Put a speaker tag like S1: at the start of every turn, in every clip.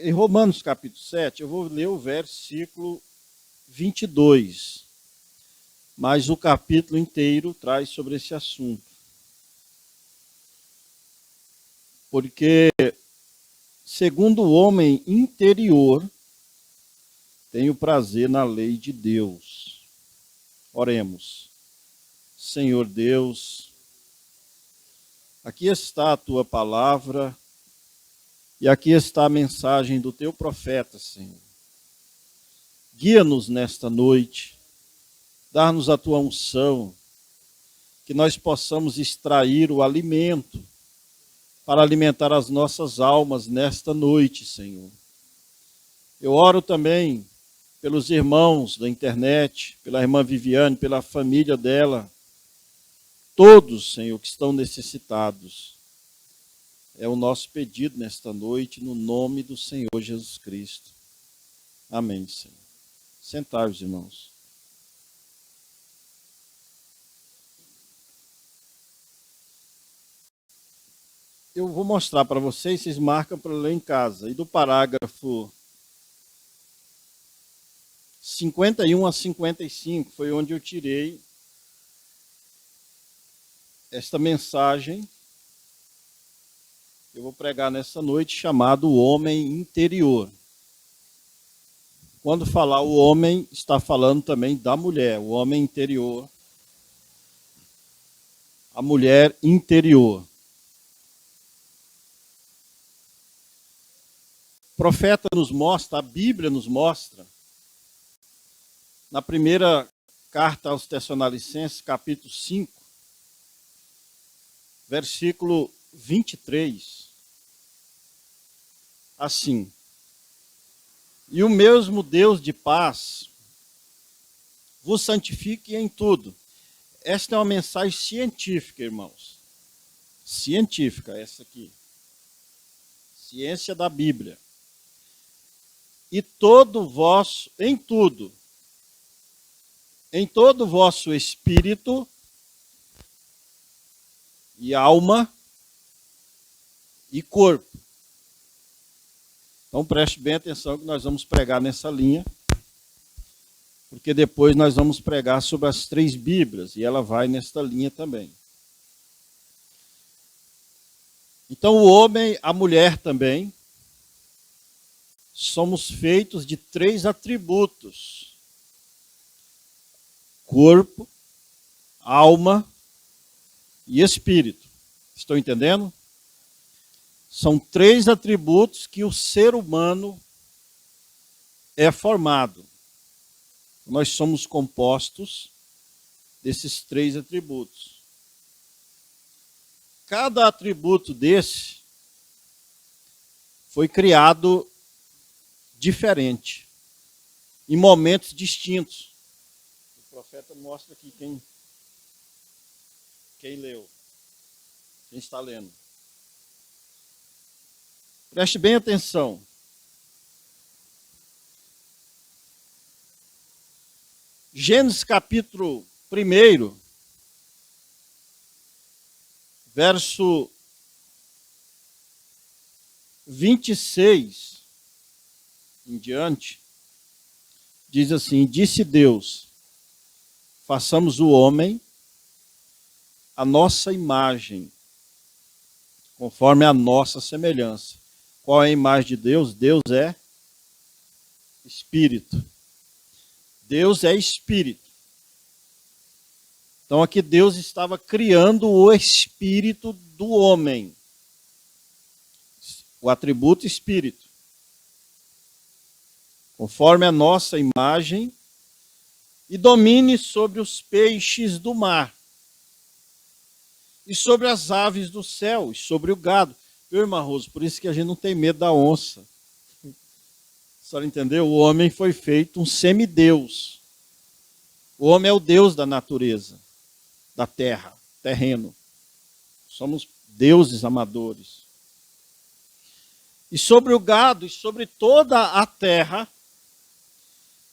S1: Em Romanos capítulo 7, eu vou ler o versículo 22, mas o capítulo inteiro traz sobre esse assunto. Porque, segundo o homem interior, tem o prazer na lei de Deus. Oremos. Senhor Deus, aqui está a tua palavra e aqui está a mensagem do teu profeta, Senhor. Guia-nos nesta noite, dá-nos a tua unção, que nós possamos extrair o alimento para alimentar as nossas almas nesta noite, Senhor. Eu oro também pelos irmãos da internet, pela irmã Viviane, pela família dela, todos, Senhor, que estão necessitados. É o nosso pedido nesta noite, no nome do Senhor Jesus Cristo. Amém, Senhor. Sentai-vos, irmãos. Eu vou mostrar para vocês marcam para ler em casa. E do parágrafo 51 a 55 foi onde eu tirei esta mensagem. Eu vou pregar nessa noite, chamado O Homem Interior. Quando falar o homem, está falando também da mulher, o homem interior, a mulher interior. O profeta nos mostra, a Bíblia nos mostra, na primeira carta aos Tessalonicenses, capítulo 5, versículo 23, assim: e o mesmo Deus de paz vos santifique em tudo. Esta é uma mensagem científica, irmãos. Científica, essa aqui. Ciência da Bíblia. E todo vosso, em todo o vosso espírito e alma e corpo. Então preste bem atenção que nós vamos pregar nessa linha, porque depois nós vamos pregar sobre as 3 Bíblias, e ela vai nesta linha também. Então o homem, a mulher também, somos feitos de 3 atributos: corpo, alma e espírito. Estão entendendo? São 3 atributos que o ser humano é formado. Nós somos compostos desses 3 atributos. Cada atributo desse foi criado diferente, em momentos distintos. O profeta mostra aqui quem leu, quem está lendo. Preste bem atenção. Gênesis capítulo 1, verso 26 em diante, diz assim: disse Deus, façamos o homem a nossa imagem, conforme a nossa semelhança. Qual é a imagem de Deus? Deus é espírito. Deus é espírito. Então aqui Deus estava criando o espírito do homem. O atributo espírito. Conforme a nossa imagem, e domine sobre os peixes do mar, e sobre as aves do céu, e sobre o gado. Meu irmão Roso, por isso que a gente não tem medo da onça. A senhora entendeu? O homem foi feito um semideus. O homem é o Deus da natureza, da terra, terreno. Somos deuses amadores. E sobre o gado, e sobre toda a terra,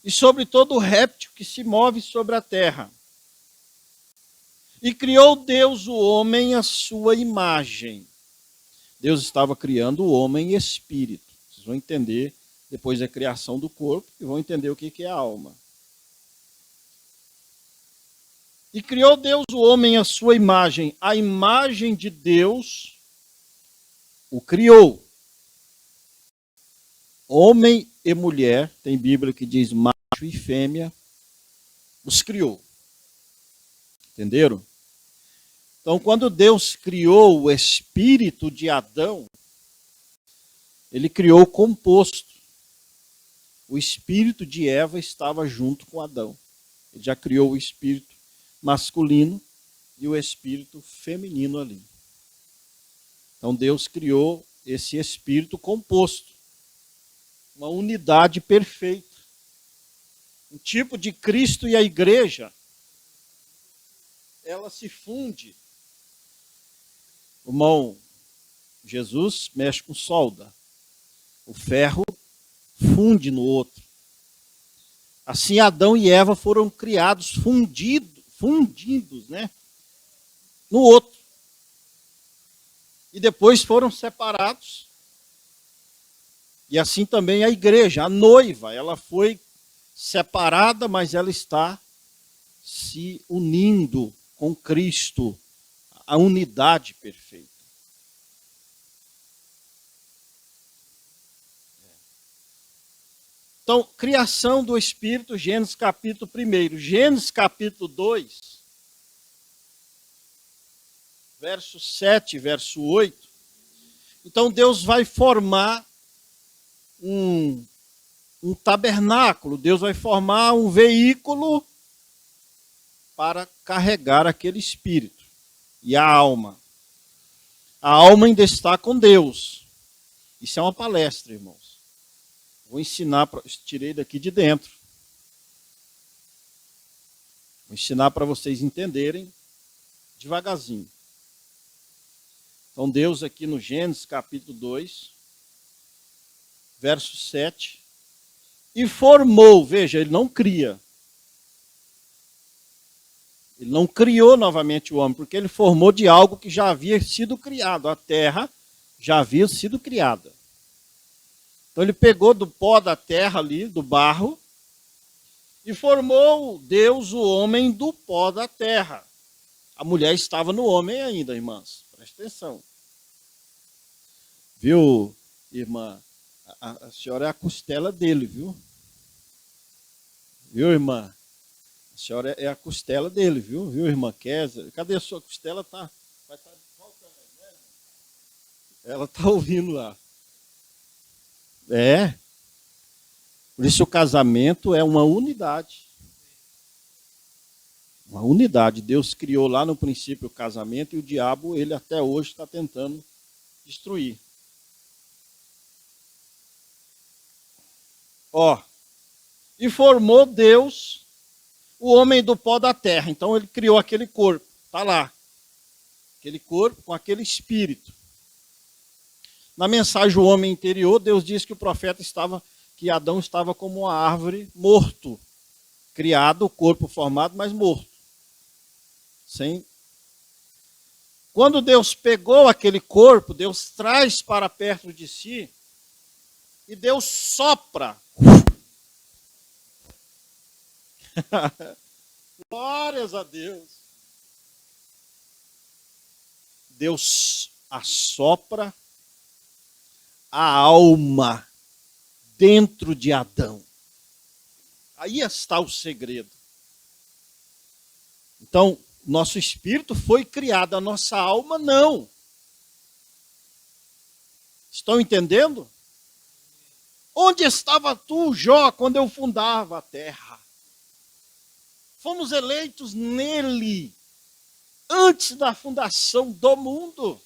S1: e sobre todo o réptil que se move sobre a terra. E criou Deus o homem à sua imagem. Deus estava criando o homem espírito. Vocês vão entender depois da criação do corpo e vão entender o que é a alma. E criou Deus o homem à sua imagem. A imagem de Deus o criou. Homem e mulher, tem Bíblia que diz macho e fêmea, os criou. Entenderam? Então, quando Deus criou o espírito de Adão, ele criou o composto. O espírito de Eva estava junto com Adão. Ele já criou o espírito masculino e o espírito feminino ali. Então, Deus criou esse espírito composto. Uma unidade perfeita. Um tipo de Cristo e a igreja, ela se funde. O irmão Jesus mexe com solda. O ferro funde no outro. Assim Adão e Eva foram criados fundidos, né, no outro. E depois foram separados. E assim também a igreja, a noiva, ela foi separada, mas ela está se unindo com Cristo, a unidade perfeita. Então, criação do Espírito, Gênesis capítulo 1. Gênesis capítulo 2, verso 7, verso 8. Então, Deus vai formar um tabernáculo, Deus vai formar um veículo para carregar aquele espírito e a alma. A alma ainda está com Deus. Isso é uma palestra, irmãos. Vou ensinar, tirei daqui de dentro. Vou ensinar para vocês entenderem devagarzinho. Então Deus aqui no Gênesis capítulo 2, verso 7, e formou, veja, ele não cria. Ele não criou novamente o homem, porque ele formou de algo que já havia sido criado. A terra já havia sido criada. Então ele pegou do pó da terra ali, do barro, e formou Deus o homem do pó da terra. A mulher estava no homem ainda, irmãs. Presta atenção. Viu, irmã? A senhora é a costela dele, viu? Viu, irmã? A senhora é a costela dele, viu? Viu, irmã Kézia? Cadê a sua costela? Vai estar faltando aí, né? Ela está ouvindo lá. É. Por isso o casamento é uma unidade. Uma unidade. Deus criou lá no princípio o casamento e o diabo, ele até hoje está tentando destruir. E formou Deus o homem do pó da terra. Então ele criou aquele corpo, está lá. Aquele corpo com aquele espírito. Na mensagem O Homem Interior, Deus diz que que Adão estava como uma árvore morto. Criado, o corpo formado, mas morto. Quando Deus pegou aquele corpo, Deus traz para perto de si e Deus sopra. Glórias a Deus. Deus assopra a alma dentro de Adão. Aí está o segredo. Então, nosso espírito foi criado, a nossa alma não. Estão entendendo? Onde estava tu, Jó, quando eu fundava a terra? Fomos eleitos nele, antes da fundação do mundo.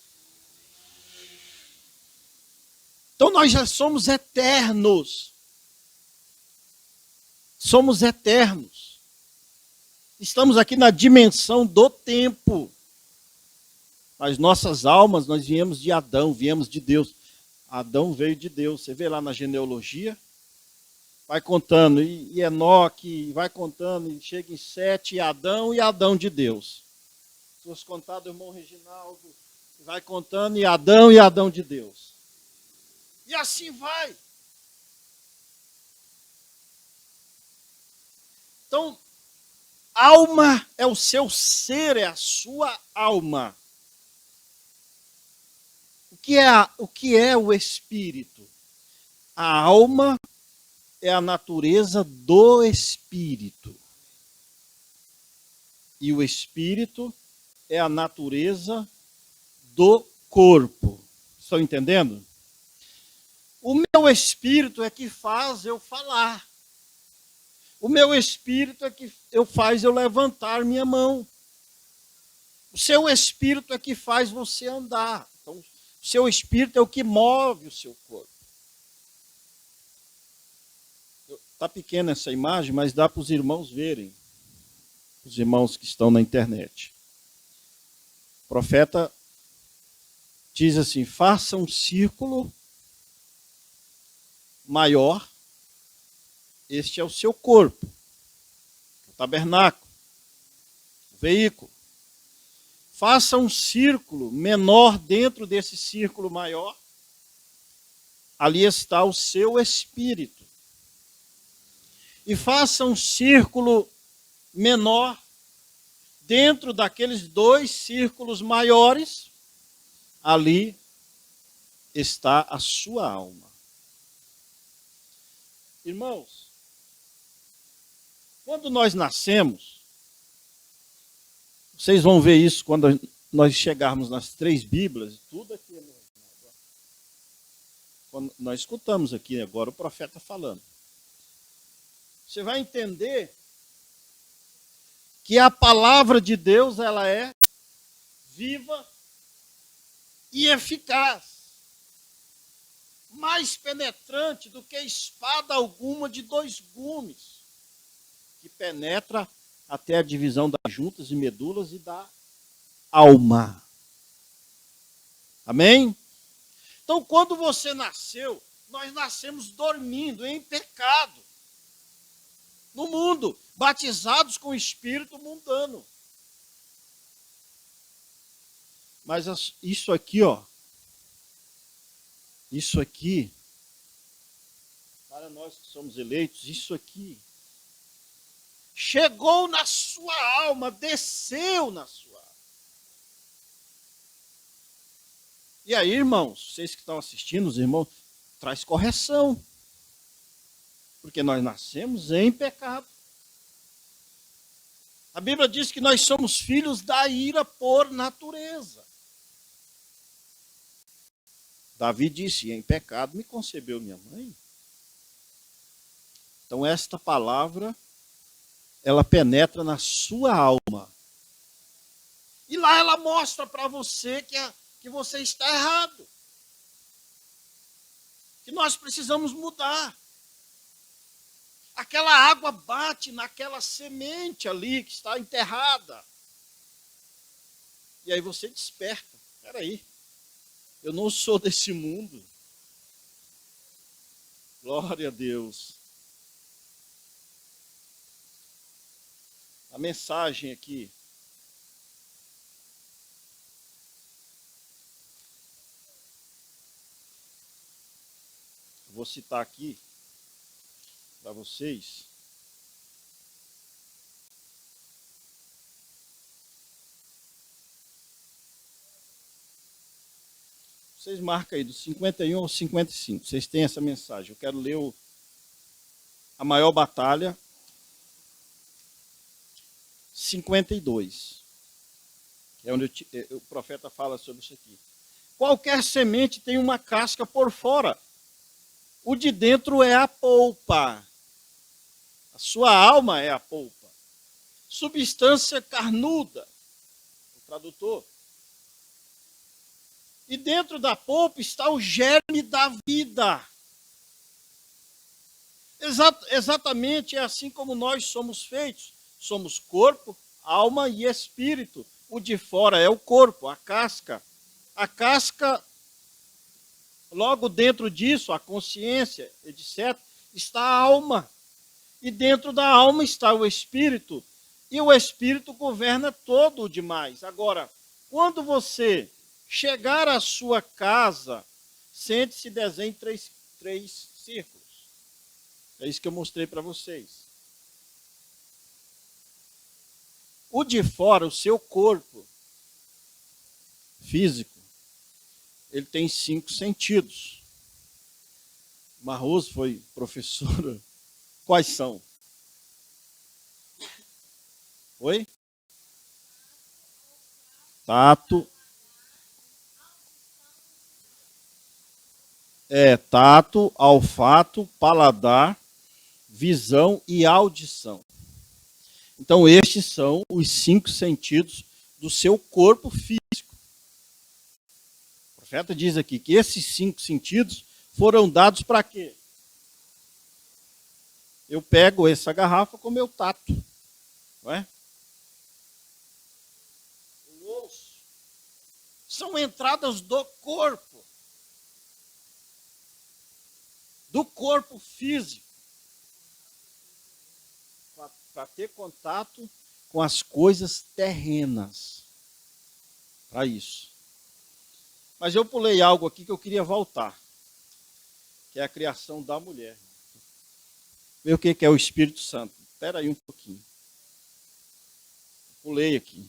S1: Então nós já somos eternos. Somos eternos. Estamos aqui na dimensão do tempo. As nossas almas, nós viemos de Adão, viemos de Deus. Adão veio de Deus. Você vê lá na genealogia, vai contando, e Enoque, vai contando, e chega em 7, e Adão de Deus. Se fosse contar do irmão Reginaldo, vai contando, e Adão de Deus. E assim vai. Então, alma é o seu ser, é a sua alma. O que é o espírito? A alma é a natureza do espírito. E o espírito é a natureza do corpo. Estão entendendo? O meu espírito é que faz eu falar. O meu espírito é que faz eu levantar minha mão. O seu espírito é que faz você andar. Então, o seu espírito é o que move o seu corpo. Está pequena essa imagem, mas dá para os irmãos verem. Os irmãos que estão na internet. O profeta diz assim: faça um círculo maior. Este é o seu corpo, o tabernáculo, o veículo. Faça um círculo menor dentro desse círculo maior. Ali está o seu espírito. E faça um círculo menor dentro daqueles dois círculos maiores. Ali está a sua alma. Irmãos, quando nós nascemos, vocês vão ver isso quando nós chegarmos nas 3 Bíblias, tudo aqui. Quando nós escutamos aqui agora o profeta falando. Você vai entender que a palavra de Deus, ela é viva e eficaz. Mais penetrante do que espada alguma de 2 gumes, que penetra até a divisão das juntas e medulas e da alma. Amém? Então, quando você nasceu, nós nascemos dormindo em pecado. No mundo, batizados com o espírito mundano. Mas isso aqui, ó. Isso aqui, para nós que somos eleitos, isso aqui chegou na sua alma, desceu na sua alma. E aí, irmãos, vocês que estão assistindo, os irmãos, traz correção. Porque nós nascemos em pecado. A Bíblia diz que nós somos filhos da ira por natureza. Davi disse: em pecado me concebeu minha mãe. Então esta palavra, ela penetra na sua alma. E lá ela mostra para você que você está errado. Que nós precisamos mudar. Aquela água bate naquela semente ali que está enterrada. E aí você desperta. Espera aí. Eu não sou desse mundo. Glória a Deus. A mensagem aqui. Vou citar aqui para vocês. Vocês marcam aí do 51 ao 55. Vocês têm essa mensagem. Eu quero ler a maior batalha, 52. É onde o profeta fala sobre isso aqui. Qualquer semente tem uma casca por fora. O de dentro é a polpa. A sua alma é a polpa. Substância carnuda. O tradutor. E dentro da polpa está o germe da vida. Exatamente é assim como nós somos feitos. Somos corpo, alma e espírito. O de fora é o corpo, a casca. A casca, logo dentro disso, a consciência, etc., está a alma. E dentro da alma está o espírito. E o espírito governa todo o demais. Agora, quando você chegar à sua casa, sente-se e desenhe três círculos. É isso que eu mostrei para vocês. O de fora, o seu corpo físico, ele tem 5 sentidos. Marroso foi professora. Quais são? Oi? Tato. Tato, olfato, paladar, visão e audição. Então, estes são os 5 sentidos do seu corpo físico. O profeta diz aqui que esses 5 sentidos foram dados para quê? Eu pego essa garrafa com meu tato, não é? O ouço. São entradas do corpo físico, para ter contato com as coisas terrenas. Para isso. Mas eu pulei algo aqui que eu queria voltar, que é a criação da mulher. Ver o que é o Espírito Santo. Espera aí um pouquinho. Pulei aqui.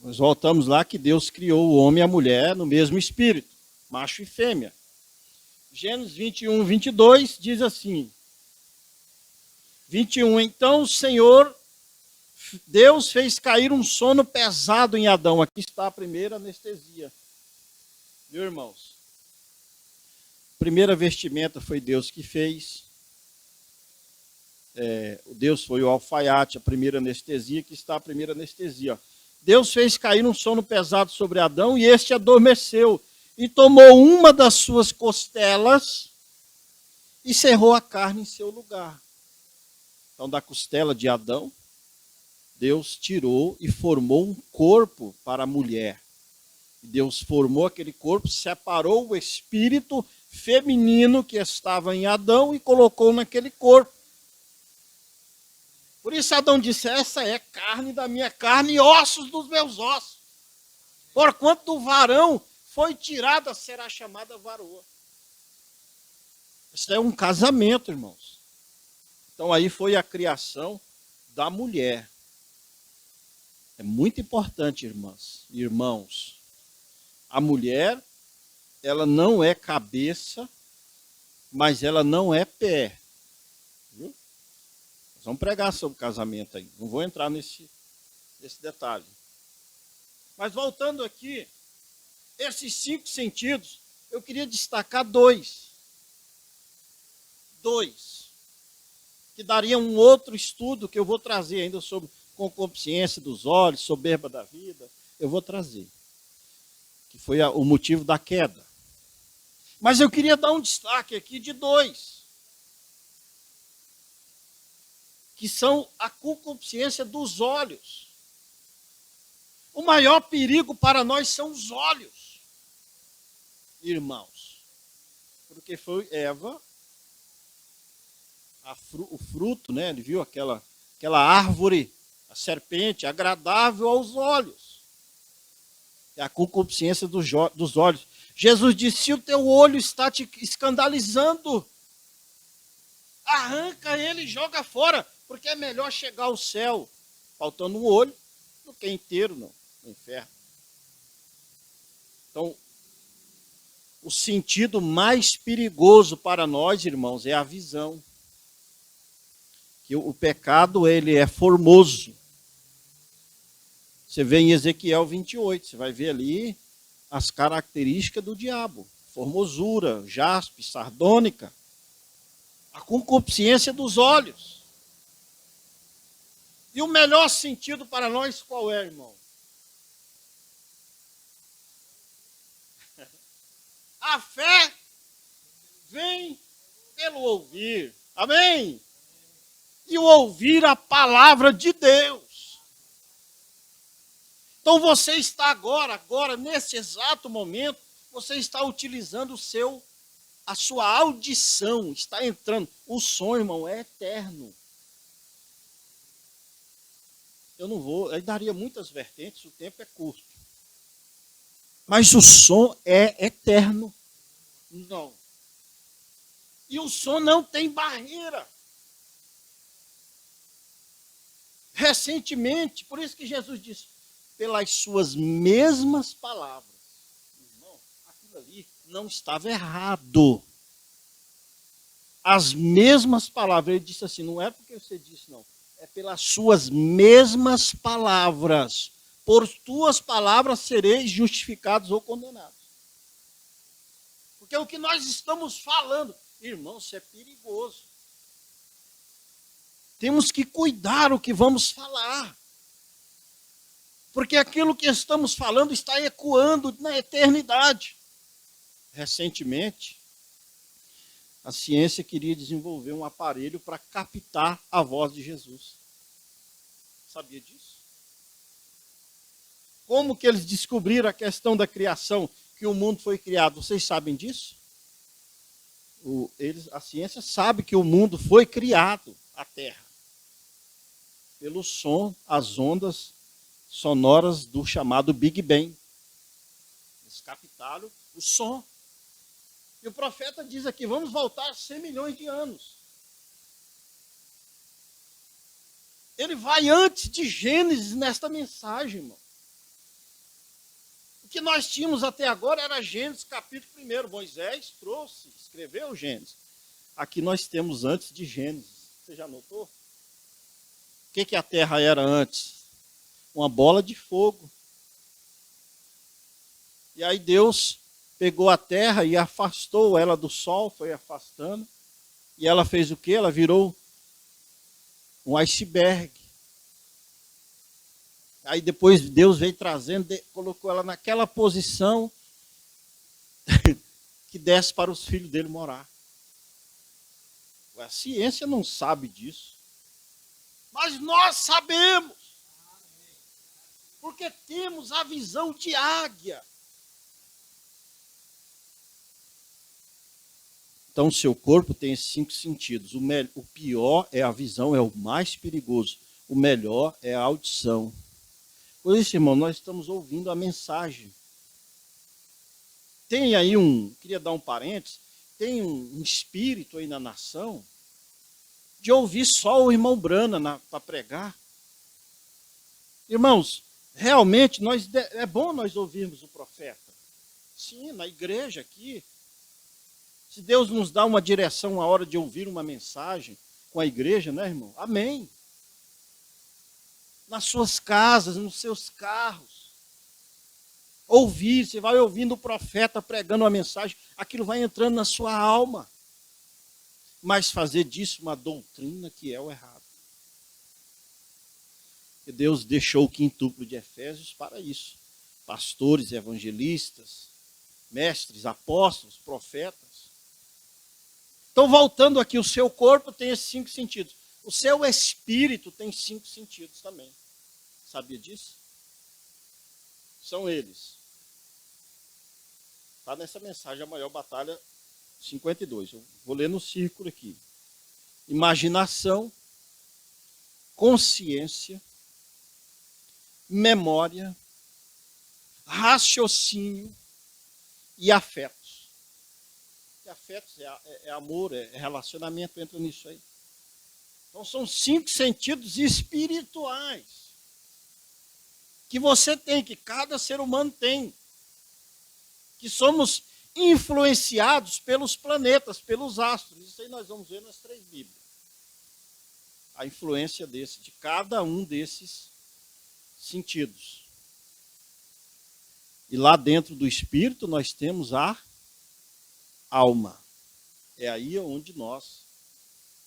S1: Nós voltamos lá que Deus criou o homem e a mulher no mesmo espírito, macho e fêmea. Gênesis 21, 22 diz assim. 21. Então o Senhor, Deus fez cair um sono pesado em Adão. Aqui está a primeira anestesia. Viu, irmãos? A primeira vestimenta foi Deus que fez. Deus foi o alfaiate, a primeira anestesia. Aqui está a primeira anestesia. Deus fez cair um sono pesado sobre Adão e este adormeceu. E tomou uma das suas costelas e cerrou a carne em seu lugar. Então, da costela de Adão, Deus tirou e formou um corpo para a mulher. Deus formou aquele corpo, separou o espírito feminino que estava em Adão e colocou naquele corpo. Por isso Adão disse, essa é carne da minha carne e ossos dos meus ossos. Porquanto do varão foi tirada, será chamada varoa. Isso é um casamento, irmãos. Então aí foi a criação da mulher. É muito importante, irmãs e irmãos. A mulher, ela não é cabeça, mas ela não é pé. Viu? Nós vamos pregar sobre casamento aí. Não vou entrar nesse detalhe. Mas voltando aqui, esses 5 sentidos, eu queria destacar 2. 2. Que daria um outro estudo que eu vou trazer ainda sobre concupiscência dos olhos, soberba da vida. Eu vou trazer. Que foi o motivo da queda. Mas eu queria dar um destaque aqui de 2. Que são a concupiscência dos olhos. O maior perigo para nós são os olhos, irmãos. Porque foi Eva, o fruto, né? Ele viu aquela árvore, a serpente, agradável aos olhos. É a concupiscência dos olhos. Jesus disse, se o teu olho está te escandalizando, arranca ele e joga fora, porque é melhor chegar ao céu faltando um olho do que inteiro no inferno. Então, o sentido mais perigoso para nós, irmãos, é a visão. Que o pecado, ele é formoso. Você vê em Ezequiel 28, você vai ver ali as características do diabo. Formosura, jaspe, sardônica. A concupiscência dos olhos. E o melhor sentido para nós qual é, irmão? A fé vem pelo ouvir. Amém? E o ouvir a palavra de Deus. Então você está agora, nesse exato momento, você está utilizando a sua audição, está entrando. O som, irmão, é eterno. Eu não vou, aí daria muitas vertentes, o tempo é curto. Mas o som é eterno. Não. E o som não tem barreira. Recentemente, por isso que Jesus disse, pelas suas mesmas palavras. Irmão, aquilo ali não estava errado. As mesmas palavras. Ele disse assim, não é porque você disse, não. É pelas suas mesmas palavras. Por tuas palavras sereis justificados ou condenados. Porque o que nós estamos falando, irmão, isso é perigoso. Temos que cuidar o que vamos falar. Porque aquilo que estamos falando está ecoando na eternidade. Recentemente, a ciência queria desenvolver um aparelho para captar a voz de Jesus. Sabia disso? Como que eles descobriram a questão da criação, que o mundo foi criado? Vocês sabem disso? A ciência sabe que o mundo foi criado, a Terra, pelo som, as ondas sonoras do chamado Big Bang. Eles captaram o som. E o profeta diz aqui, vamos voltar 100 milhões de anos. Ele vai antes de Gênesis nesta mensagem, irmão. O que nós tínhamos até agora era Gênesis capítulo 1. Moisés trouxe, escreveu Gênesis. Aqui nós temos antes de Gênesis. Você já notou? O que a terra era antes? Uma bola de fogo. E aí Deus pegou a terra e afastou ela do sol, foi afastando. E ela fez o quê? Ela virou um iceberg. Aí depois Deus veio trazendo, colocou ela naquela posição que desce para os filhos dele morar. A ciência não sabe disso. Mas nós sabemos. Porque temos a visão de águia. Então, o seu corpo tem esses 5 sentidos. O pior é a visão, é o mais perigoso. O melhor é a audição. Por isso, irmão, nós estamos ouvindo a mensagem. Tem aí queria dar um parênteses, tem um espírito aí na nação de ouvir só o irmão Brana para pregar. Irmãos, realmente é bom nós ouvirmos o profeta. Sim, na igreja aqui. Se Deus nos dá uma direção a hora de ouvir uma mensagem com a igreja, né, irmão? Amém. Nas suas casas, nos seus carros. Ouvir, você vai ouvindo o profeta pregando uma mensagem, aquilo vai entrando na sua alma. Mas fazer disso uma doutrina que é o errado. E Deus deixou o quintuplo de Efésios para isso. Pastores, evangelistas, mestres, apóstolos, profetas. Então, voltando aqui, o seu corpo tem esses 5 sentidos. O seu espírito tem 5 sentidos também. Sabia disso? São eles. Está nessa mensagem, a maior batalha 52. Eu vou ler no círculo aqui. Imaginação, consciência, memória, raciocínio e afetos. E afetos é amor, é relacionamento, entra nisso aí. Então são 5 sentidos espirituais que você tem, que cada ser humano tem. Que somos influenciados pelos planetas, pelos astros. Isso aí nós vamos ver nas 3 Bíblias. A influência de cada um desses sentidos. E lá dentro do espírito nós temos a alma. É aí onde nós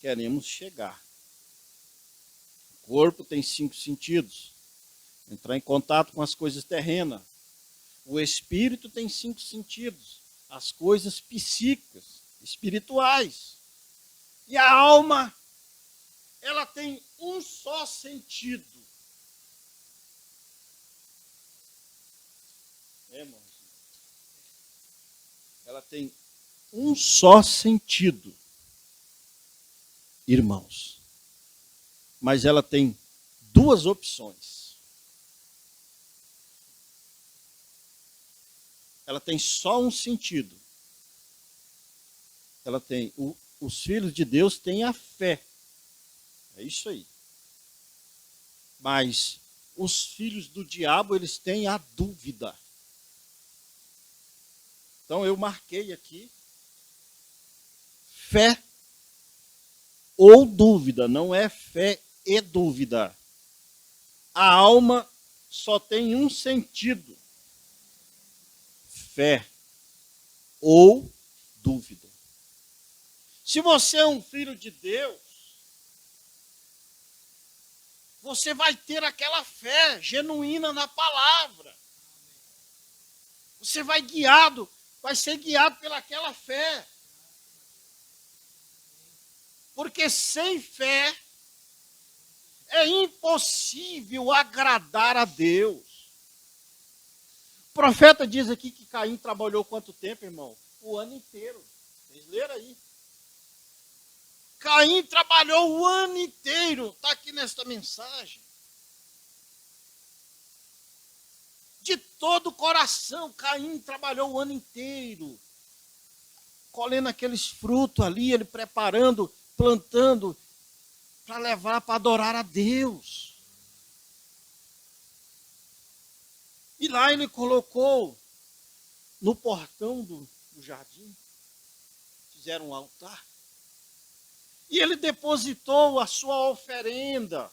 S1: queremos chegar. O corpo tem 5 sentidos. Entrar em contato com as coisas terrenas. O espírito tem 5 sentidos. As coisas psíquicas, espirituais. E a alma, ela tem um só sentido. Irmãos? Ela tem um só sentido, irmãos. Mas ela tem 2 opções. Ela tem só um sentido. Ela tem, os filhos de Deus têm a fé. É isso aí. Mas os filhos do diabo, eles têm a dúvida. Então eu marquei aqui fé ou dúvida, não é fé e dúvida. A alma só tem um sentido: fé ou dúvida. Se você é um filho de Deus, você vai ter aquela fé genuína na palavra. Você vai ser guiado pelaquela fé. Porque sem fé é impossível agradar a Deus. O profeta diz aqui que Caim trabalhou quanto tempo, irmão? O ano inteiro. Vocês leram aí? Caim trabalhou o ano inteiro. Está aqui nesta mensagem. De todo o coração, Caim trabalhou o ano inteiro. Colhendo aqueles frutos ali, ele preparando, plantando, para levar, para adorar a Deus. E lá ele colocou no portão do jardim, fizeram um altar, e ele depositou a sua oferenda.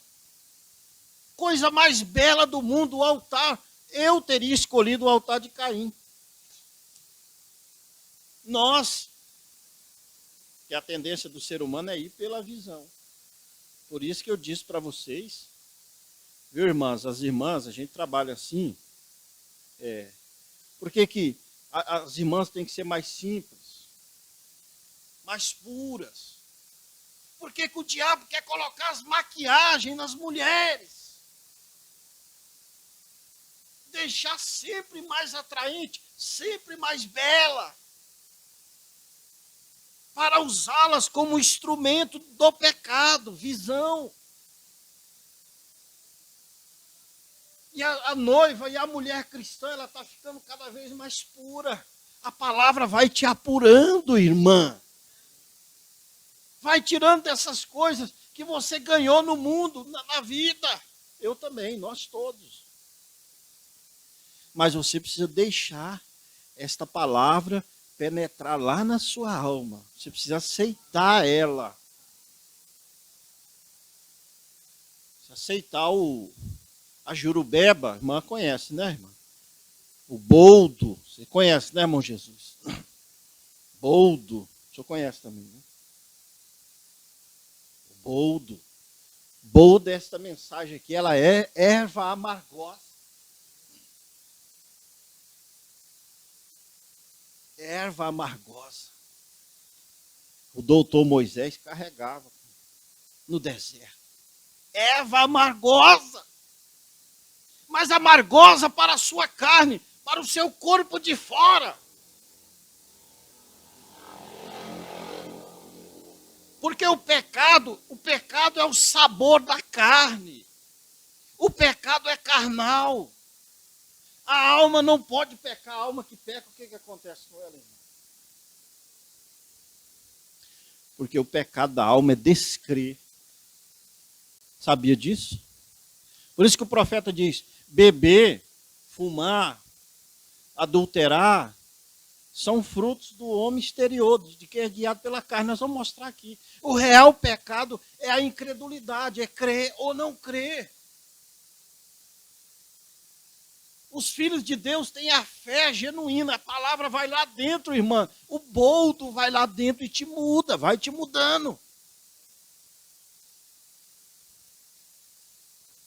S1: Coisa mais bela do mundo, o altar. Eu teria escolhido o altar de Caim. Nós, que a tendência do ser humano é ir pela visão. Por isso que eu disse para vocês, viu, irmãs, as irmãs, a gente trabalha assim. Por que as irmãs têm que ser mais simples, mais puras? Por que o diabo quer colocar as maquiagens nas mulheres? Deixar sempre mais atraente, sempre mais bela, para usá-las como instrumento do pecado, visão. E a noiva e a mulher cristã, ela está ficando cada vez mais pura. A palavra vai te apurando, irmã. Vai tirando dessas coisas que você ganhou no mundo, na vida. Eu também, nós todos. Mas você precisa deixar esta palavra penetrar lá na sua alma. Você precisa aceitar ela. Precisa aceitar a jurubeba, a irmã conhece, né, irmã? O boldo, você conhece, né, irmão Jesus? Boldo, o senhor conhece também, né? O boldo. Boldo, esta mensagem aqui, ela é erva amargosa. Erva amargosa. O doutor Moisés carregava no deserto. Erva amargosa. Mas amargosa para a sua carne, para o seu corpo de fora. Porque o pecado é o sabor da carne. O pecado é carnal. A alma não pode pecar. A alma que peca, o que acontece com ela, irmão? Porque o pecado da alma é descrer. Sabia disso? Por isso que o profeta diz: beber, fumar, adulterar, são frutos do homem exterior, de quem é guiado pela carne. Nós vamos mostrar aqui. O real pecado é a incredulidade, é crer ou não crer. Os filhos de Deus têm a fé genuína. A palavra vai lá dentro, irmã. O boldo vai lá dentro e te muda, vai te mudando.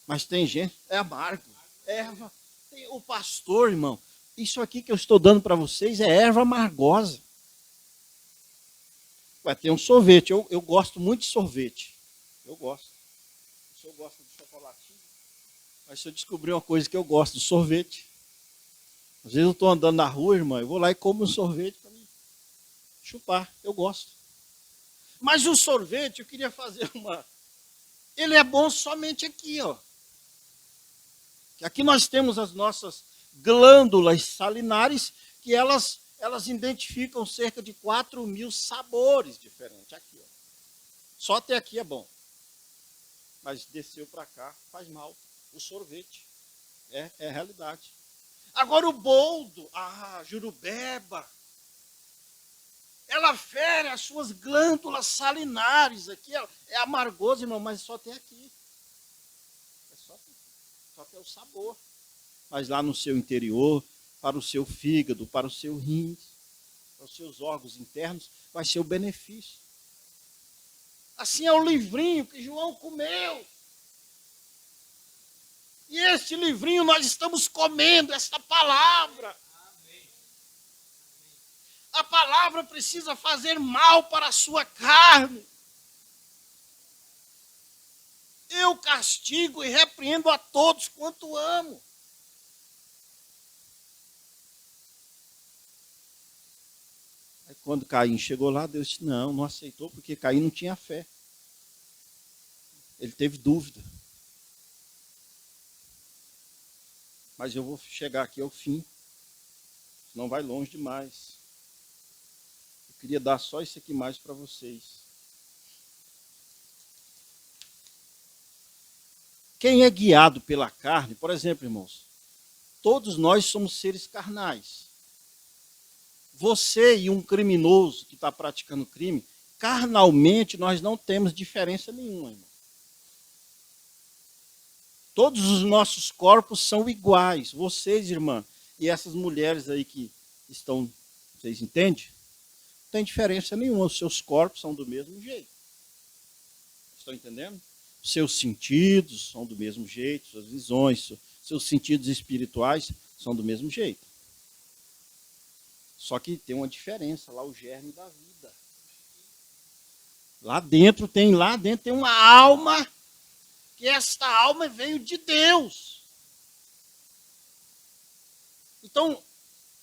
S1: Mas tem gente, é amargo. Erva. Tem o pastor, irmão. Isso aqui que eu estou dando para vocês é erva amargosa. Vai ter um sorvete. Eu gosto muito de sorvete. Eu gosto. O senhor gosta de chocolatinho? Mas se eu descobrir uma coisa que eu gosto, do sorvete. Às vezes eu estou andando na rua, irmão, eu vou lá e como um sorvete para mim chupar. Eu gosto. Mas o sorvete, eu queria fazer uma... Ele é bom somente aqui, ó. Aqui nós temos as nossas glândulas salinares, que elas identificam cerca de 4.000 sabores diferentes. Aqui, ó. Só até aqui é bom. Mas desceu para cá, faz mal. O sorvete. É a realidade. Agora o boldo, jurubeba, ela fere as suas glândulas salinares aqui. É amargoso, irmão, mas só tem aqui. Só tem o sabor. Mas lá no seu interior, para o seu fígado, para o seu rins, para os seus órgãos internos, vai ser o benefício. Assim é o livrinho que João comeu. E este livrinho nós estamos comendo, esta palavra. A palavra precisa fazer mal para a sua carne. Eu castigo e repreendo a todos quanto amo. Aí quando Caim chegou lá, Deus disse, não aceitou, porque Caim não tinha fé. Ele teve dúvida. Mas eu vou chegar aqui ao fim. Não vai longe demais. Eu queria dar só isso aqui mais para vocês. Quem é guiado pela carne, por exemplo, irmãos, todos nós somos seres carnais. Você e um criminoso que está praticando crime, carnalmente nós não temos diferença nenhuma, irmão. Todos os nossos corpos são iguais. Vocês, irmã, e essas mulheres aí que estão, vocês entendem? Não tem diferença nenhuma. Os seus corpos são do mesmo jeito. Estão entendendo? Os seus sentidos são do mesmo jeito, suas visões, seus sentidos espirituais são do mesmo jeito. Só que tem uma diferença, lá o germe da vida. Lá dentro tem uma alma, que esta alma veio de Deus. Então,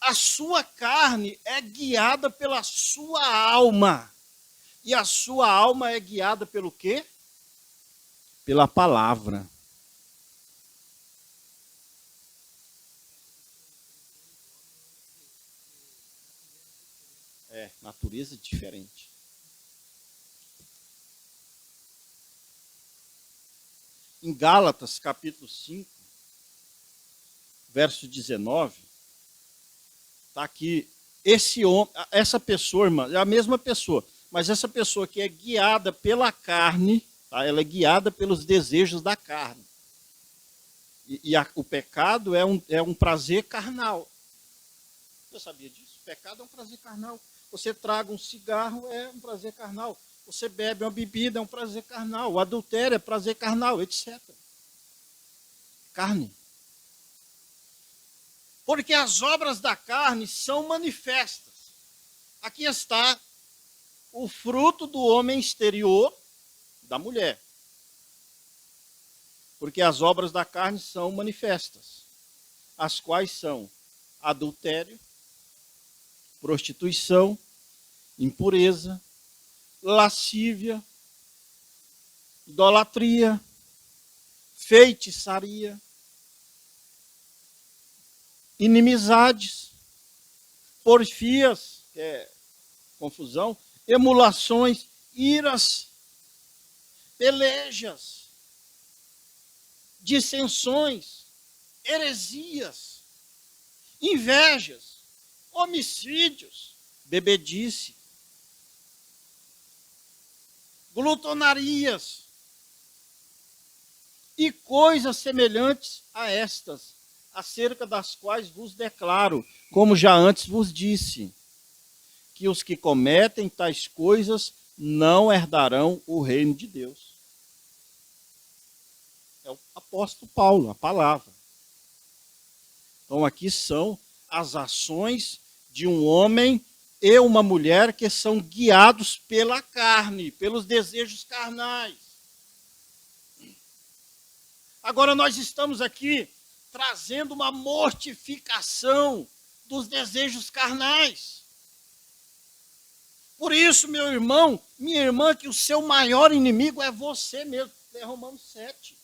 S1: a sua carne é guiada pela sua alma. E a sua alma é guiada pelo quê? Pela palavra. Natureza diferente. Em Gálatas, capítulo 5, verso 19, está aqui, essa pessoa, irmã, é a mesma pessoa, mas essa pessoa que é guiada pela carne, tá? Ela é guiada pelos desejos da carne. O pecado é um prazer carnal. Você sabia disso? O pecado é um prazer carnal. Você traga um cigarro, é um prazer carnal. Você bebe uma bebida, é um prazer carnal. O adultério é prazer carnal, etc. Carne. Porque as obras da carne são manifestas. Aqui está o fruto do homem exterior da mulher. Porque as obras da carne são manifestas. As quais são adultério, prostituição, impureza, lascívia, idolatria, feitiçaria, inimizades, porfias, que é confusão, emulações, iras, pelejas, dissensões, heresias, invejas, homicídios, bebedice, glutonarias e coisas semelhantes a estas, acerca das quais vos declaro, como já antes vos disse, que os que cometem tais coisas não herdarão o reino de Deus. É o apóstolo Paulo, a palavra. Então aqui são as ações de um homem e uma mulher que são guiados pela carne, pelos desejos carnais. Agora nós estamos aqui trazendo uma mortificação dos desejos carnais. Por isso, meu irmão, minha irmã, que o seu maior inimigo é você mesmo. É Romanos 7.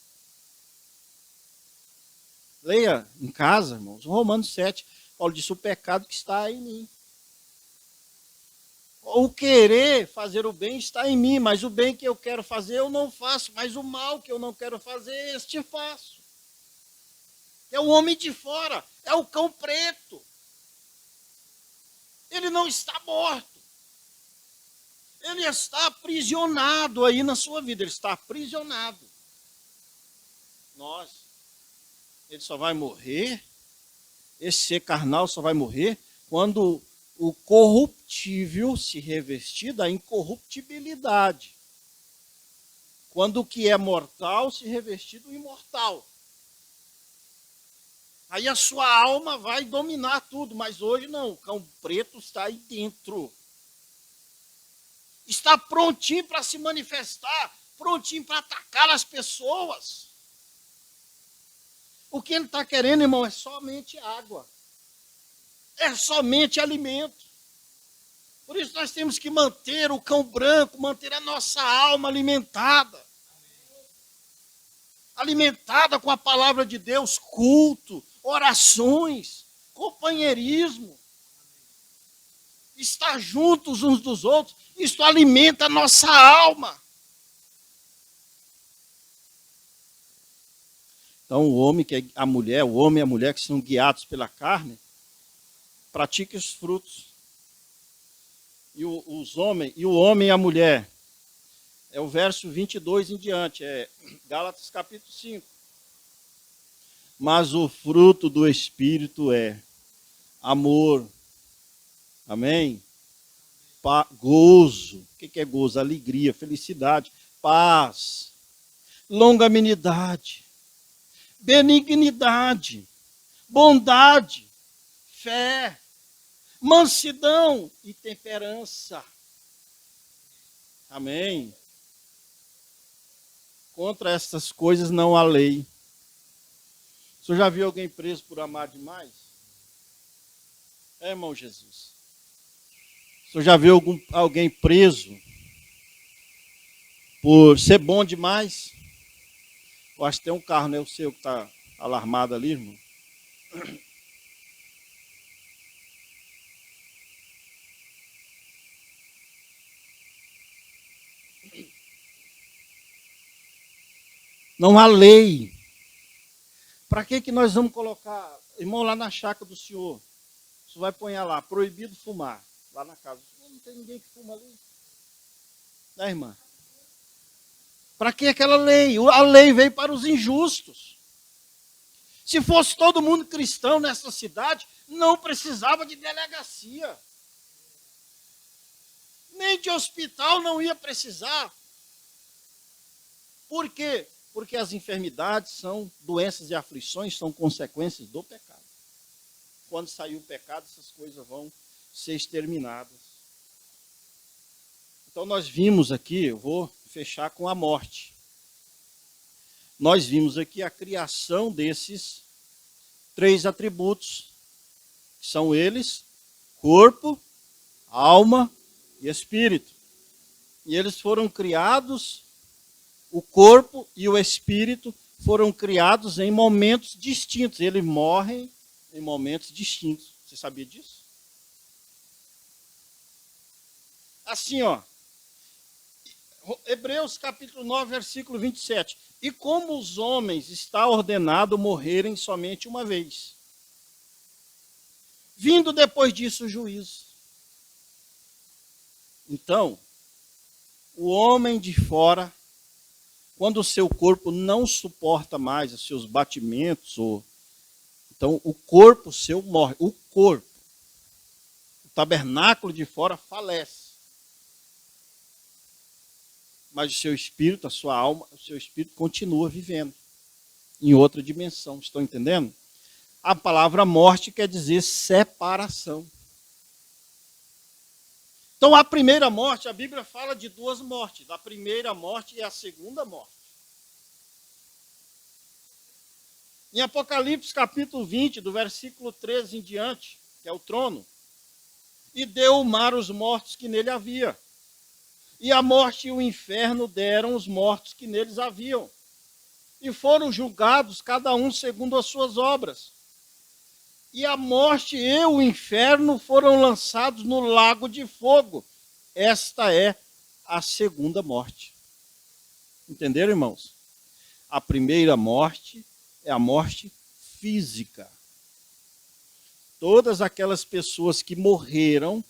S1: Leia em casa, irmãos, Romanos 7. Paulo disse, o pecado que está em mim. O querer fazer o bem está em mim, mas o bem que eu quero fazer eu não faço, mas o mal que eu não quero fazer, este faço. É o homem de fora, é o cão preto. Ele não está morto. Ele está aprisionado aí na sua vida, ele está aprisionado. Ele só vai morrer, esse ser carnal só vai morrer quando o corruptível se revestir da incorruptibilidade. Quando o que é mortal se revestir do imortal. Aí a sua alma vai dominar tudo, mas hoje não, o cão preto está aí dentro. Está prontinho para se manifestar, prontinho para atacar as pessoas. O que ele está querendo, irmão, é somente água. É somente alimento. Por isso nós temos que manter o cão branco, manter a nossa alma alimentada. Alimentada com a palavra de Deus, culto, orações, companheirismo. Estar juntos uns dos outros, isso alimenta a nossa alma. Então o homem e a mulher que são guiados pela carne, pratique os frutos. E o homem e a mulher, é o verso 22 em diante, é Gálatas capítulo 5. Mas o fruto do Espírito é amor, amém? Gozo, o que é gozo? Alegria, felicidade, paz, longanimidade, benignidade, bondade, fé, mansidão e temperança. Amém? Contra essas coisas não há lei. O senhor já viu alguém preso por amar demais? É, irmão Jesus. O senhor já viu alguém preso por ser bom demais? Eu acho que tem um carro, não é o seu que está alarmado ali, irmão? Não há lei. Para que nós vamos colocar, irmão, lá na chácara do senhor? Você vai pôr lá, proibido fumar, lá na casa. Não tem ninguém que fuma ali. Né, irmã? Para que aquela lei? A lei veio para os injustos. Se fosse todo mundo cristão nessa cidade, não precisava de delegacia. Nem de hospital não ia precisar. Por quê? Porque as enfermidades são doenças e aflições, são consequências do pecado. Quando sair o pecado, essas coisas vão ser exterminadas. Então nós vimos aqui, eu vou fechar com a morte. Nós vimos aqui a criação desses 3 atributos, que são eles: corpo, alma e espírito. E eles foram criados, o corpo e o espírito foram criados em momentos distintos. Eles morrem em momentos distintos. Você sabia disso? Assim, ó. Hebreus capítulo 9, versículo 27. E como os homens está ordenado morrerem somente uma vez, vindo depois disso o juízo. Então, o homem de fora, quando o seu corpo não suporta mais os seus batimentos, então o corpo seu morre. O corpo, o tabernáculo de fora falece. Mas o seu espírito, a sua alma, o seu espírito continua vivendo em outra dimensão. Estão entendendo? A palavra morte quer dizer separação. Então, a primeira morte, a Bíblia fala de 2 mortes. A primeira morte e a segunda morte. Em Apocalipse capítulo 20, do versículo 13 em diante, que é o trono, e deu o mar os mortos que nele havia. E a morte e o inferno deram os mortos que neles haviam. E foram julgados, cada um segundo as suas obras. E a morte e o inferno foram lançados no lago de fogo. Esta é a segunda morte. Entenderam, irmãos? A primeira morte é a morte física. Todas aquelas pessoas que morreram,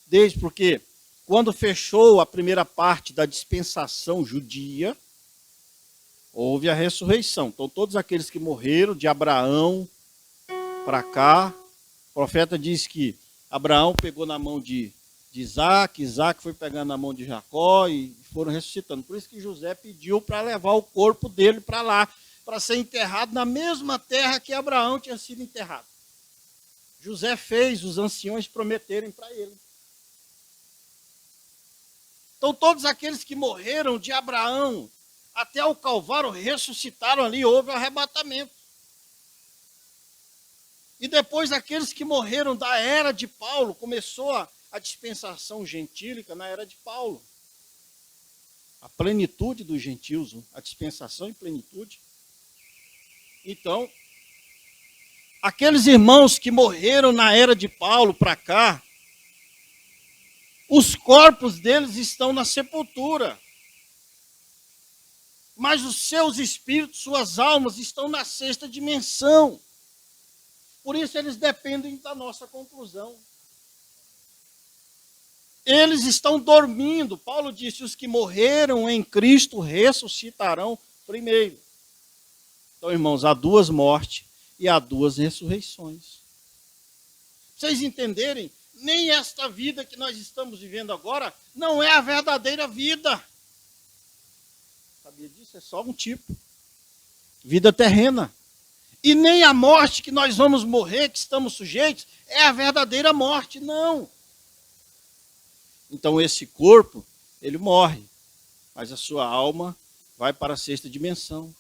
S1: desde porque quando fechou a primeira parte da dispensação judia, houve a ressurreição. Então todos aqueles que morreram de Abraão para cá, o profeta diz que Abraão pegou na mão de Isaac, Isaac foi pegando na mão de Jacó e foram ressuscitando. Por isso que José pediu para levar o corpo dele para lá, para ser enterrado na mesma terra que Abraão tinha sido enterrado. José fez os anciões prometerem para ele. Então todos aqueles que morreram de Abraão até o Calvário ressuscitaram ali, houve o arrebatamento. E depois aqueles que morreram da era de Paulo, começou a dispensação gentílica na era de Paulo. A plenitude dos gentios, a dispensação e plenitude. Então, aqueles irmãos que morreram na era de Paulo para cá, os corpos deles estão na sepultura. Mas os seus espíritos, suas almas estão na sexta dimensão. Por isso eles dependem da nossa conclusão. Eles estão dormindo. Paulo disse, os que morreram em Cristo ressuscitarão primeiro. Então, irmãos, há duas mortes e há duas ressurreições. Pra vocês entenderem, nem esta vida que nós estamos vivendo agora não é a verdadeira vida. Sabia disso? É só um tipo. Vida terrena. E nem a morte que nós vamos morrer, que estamos sujeitos, é a verdadeira morte, não. Então esse corpo, ele morre, mas a sua alma vai para a sexta dimensão.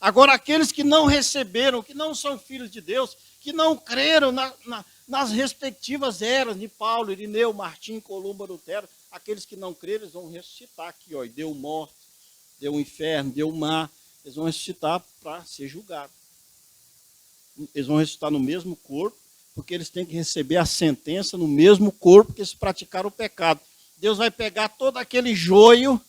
S1: Agora aqueles que não receberam, que não são filhos de Deus, que não creram nas respectivas eras de Paulo, Irineu, Martim, Columba, Lutero, aqueles que não creram, eles vão ressuscitar aqui, ó, e deu morte, deu o inferno, deu o mar, eles vão ressuscitar para ser julgados. Eles vão ressuscitar no mesmo corpo, porque eles têm que receber a sentença no mesmo corpo que eles praticaram o pecado. Deus vai pegar todo aquele joio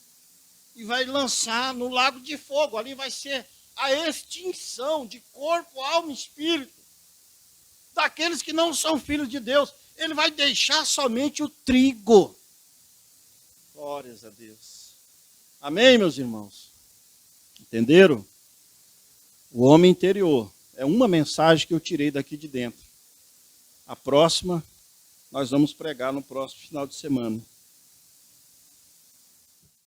S1: e vai lançar no lago de fogo. Ali vai ser a extinção de corpo, alma e espírito daqueles que não são filhos de Deus. Ele vai deixar somente o trigo. Glórias a Deus. Amém, meus irmãos? Entenderam? O homem interior. É uma mensagem que eu tirei daqui de dentro. A próxima, nós vamos pregar no próximo final de semana.